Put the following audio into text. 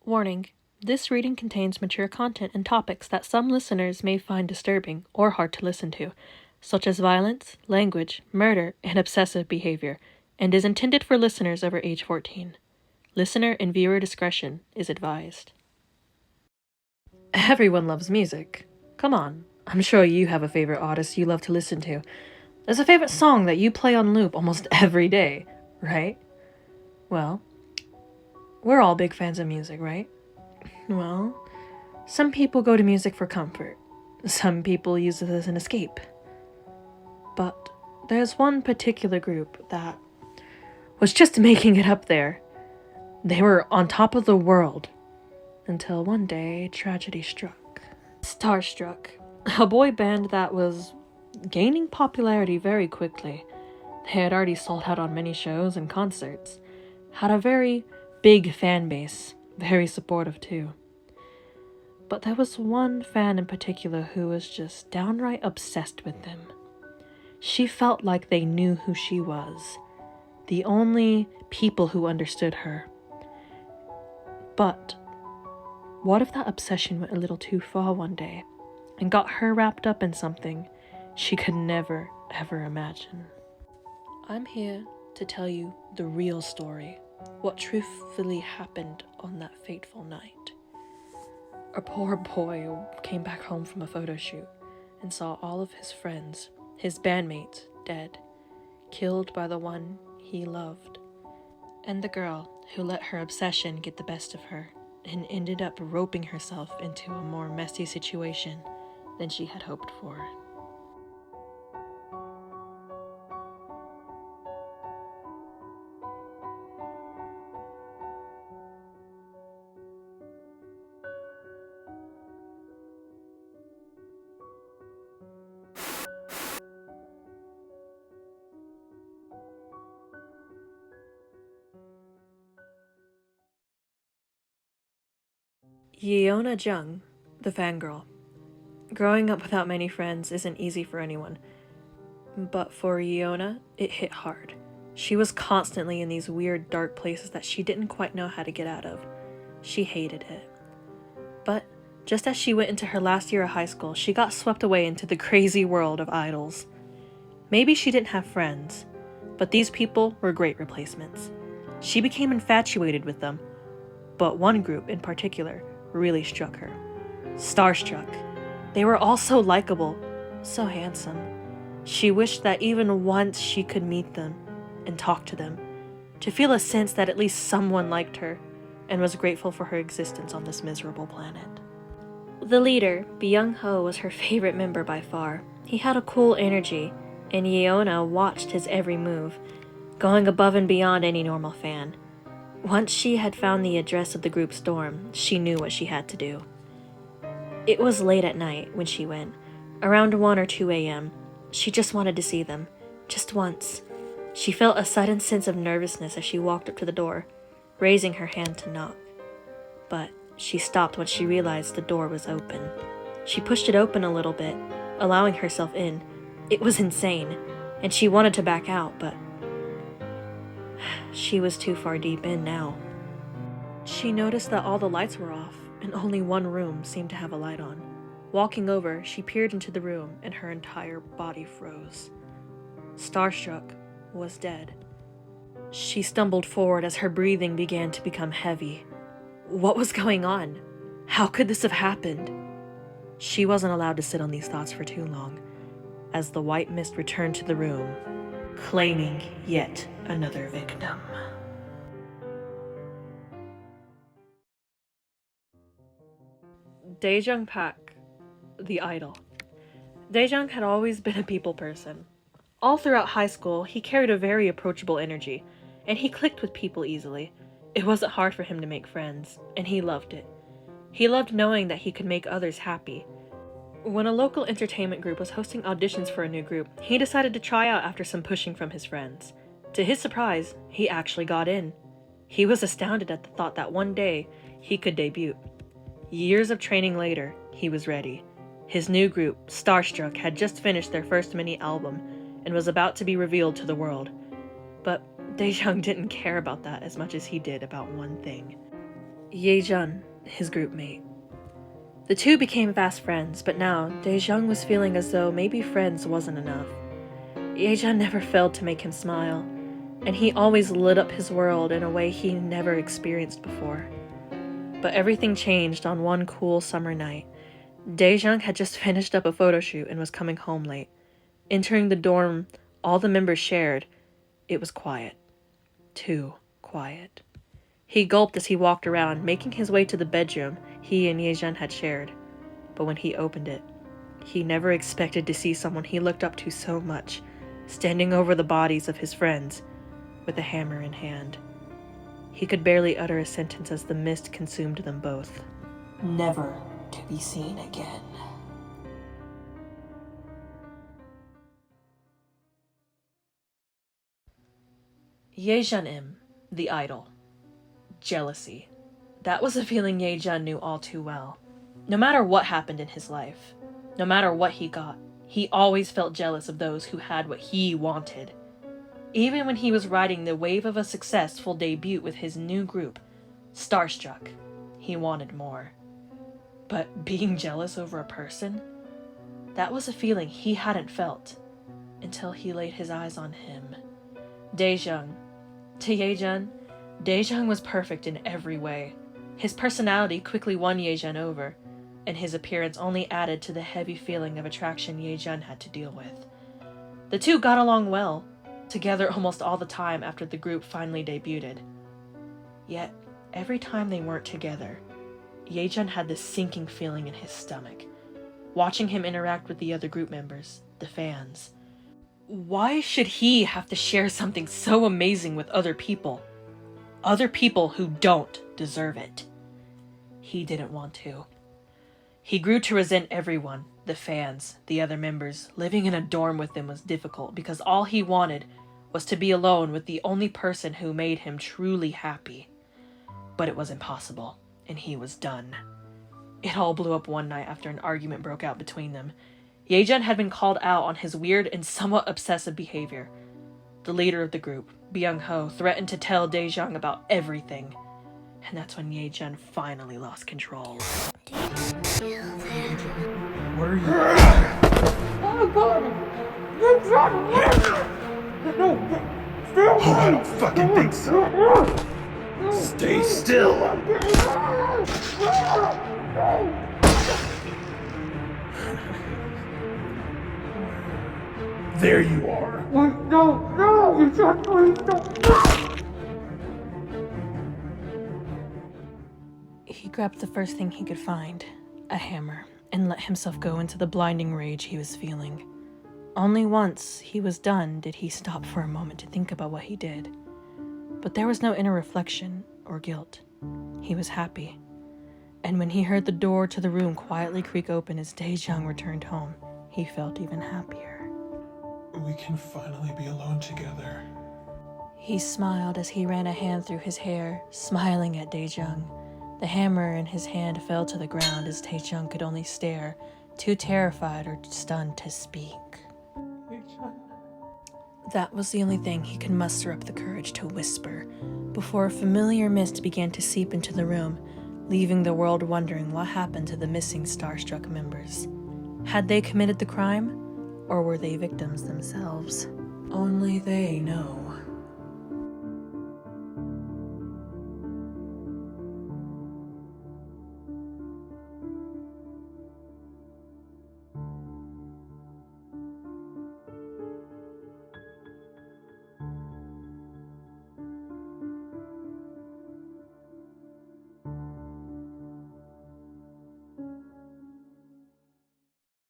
Warning: this reading contains mature content and topics that some listeners may find disturbing or hard to listen to, such as violence, language, murder, and obsessive behavior, and is intended for listeners over age 14. Listener and viewer discretion is advised. Everyone loves music. Come on, I'm sure you have a favorite artist you love to listen to. There's a favorite song that you play on loop almost every day, right? Well, we're all big fans of music, right? Well, some people go to music for comfort. Some people use it as an escape. But there's one particular group that was just making it up there. They were on top of the world until one day tragedy struck. Starstruck, a boy band that was gaining popularity very quickly. They had already sold out on many shows and concerts, had a very big fan base, very supportive too. But there was one fan in particular who was just downright obsessed with them. She felt like they knew who she was, the only people who understood her. But what if that obsession went a little too far one day and got her wrapped up in something she could never, ever imagine? I'm here to tell you the real story, what truthfully happened on that fateful night. A poor boy came back home from a photo shoot and saw all of his friends, his bandmates, dead, killed by the one he loved. And the girl who let her obsession get the best of her and ended up roping herself into a more messy situation than she had hoped for. Yeona Jung, the fangirl. Growing up without many friends isn't easy for anyone, but for Yeona, it hit hard. She was constantly in these weird, dark places that she didn't quite know how to get out of. She hated it. But just as she went into her last year of high school, she got swept away into the crazy world of idols. Maybe she didn't have friends, but these people were great replacements. She became infatuated with them, but one group in particular really struck her. Starstruck. They were all so likable, so handsome. She wished that even once she could meet them and talk to them, to feel a sense that at least someone liked her and was grateful for her existence on this miserable planet. The leader, Byung-ho, was her favorite member by far. He had a cool energy, and Yeona watched his every move, going above and beyond any normal fan. Once she had found the address of the group's dorm, she knew what she had to do. It was late at night when she went, around 1 or 2 a.m. She just wanted to see them, just once. She felt a sudden sense of nervousness as she walked up to the door, raising her hand to knock. But she stopped when she realized the door was open. She pushed it open a little bit, allowing herself in. It was insane, and she wanted to back out, but she was too far deep in now. She noticed that all the lights were off, and only one room seemed to have a light on. Walking over, she peered into the room, and her entire body froze. Starstruck was dead. She stumbled forward as her breathing began to become heavy. What was going on? How could this have happened? She wasn't allowed to sit on these thoughts for too long, as the white mist returned to the room, claiming yet another victim. Daejung Pak, the idol. Daejung had always been a people person. All throughout high school, he carried a very approachable energy, and he clicked with people easily. It wasn't hard for him to make friends, and he loved it. He loved knowing that he could make others happy. When a local entertainment group was hosting auditions for a new group, he decided to try out after some pushing from his friends. To his surprise, he actually got in. He was astounded at the thought that one day he could debut. Years of training later, he was ready. His new group, Starstruck, had just finished their first mini-album and was about to be revealed to the world. But Daejung didn't care about that as much as he did about one thing. Ye-jun, his group mate. The two became fast friends, but now Dae-jung was feeling as though maybe friends wasn't enough. Ye-jun never failed to make him smile, and he always lit up his world in a way he never experienced before. But everything changed on one cool summer night. Dae-jung had just finished up a photo shoot and was coming home late. Entering the dorm all the members shared, it was quiet. Too quiet. He gulped as he walked around, making his way to the bedroom he and Ye-jun had shared. But when he opened it, he never expected to see someone he looked up to so much, standing over the bodies of his friends, with a hammer in hand. He could barely utter a sentence as the mist consumed them both. Never to be seen again. Ye-jun-im, the idol. Jealousy. That was a feeling Ye-jun knew all too well. No matter what happened in his life, no matter what he got, he always felt jealous of those who had what he wanted. Even when he was riding the wave of a successful debut with his new group, Starstruck, he wanted more. But being jealous over a person? That was a feeling he hadn't felt until he laid his eyes on him. Dae-jung. To Ye-jun, Dae-jung was perfect in every way. His personality quickly won Ye-jun over, and his appearance only added to the heavy feeling of attraction Ye-jun had to deal with. The two got along well, together almost all the time after the group finally debuted. Yet, every time they weren't together, Ye-jun had this sinking feeling in his stomach, watching him interact with the other group members, the fans. Why should he have to share something so amazing with other people? Other people who don't deserve it. He didn't want to. He grew to resent everyone, the fans, the other members. Living in a dorm with them was difficult because all he wanted was to be alone with the only person who made him truly happy. But it was impossible, and he was done. It all blew up one night after an argument broke out between them. Ye-jun had been called out on his weird and somewhat obsessive behavior. The leader of the group, Byung-ho, threatened to tell Dae-jung about everything. And that's when Ye-jun finally lost control. Where are you? Oh God! You're trying to Oh, I don't fucking think so. Stay still. There you are. No! You can't please don't! He grabbed the first thing he could find, a hammer, and let himself go into the blinding rage he was feeling. Only once he was done did he stop for a moment to think about what he did. But there was no inner reflection or guilt. He was happy. And when he heard the door to the room quietly creak open as Dae-jung returned home, he felt even happier. We can finally be alone together. He smiled as he ran a hand through his hair, smiling at Dae-jung. The hammer in his hand fell to the ground as Dae-jung could only stare, too terrified or stunned to speak. That was the only thing he could muster up the courage to whisper, before a familiar mist began to seep into the room, leaving the world wondering what happened to the missing Starstruck members. Had they committed the crime, or were they victims themselves? Only they know.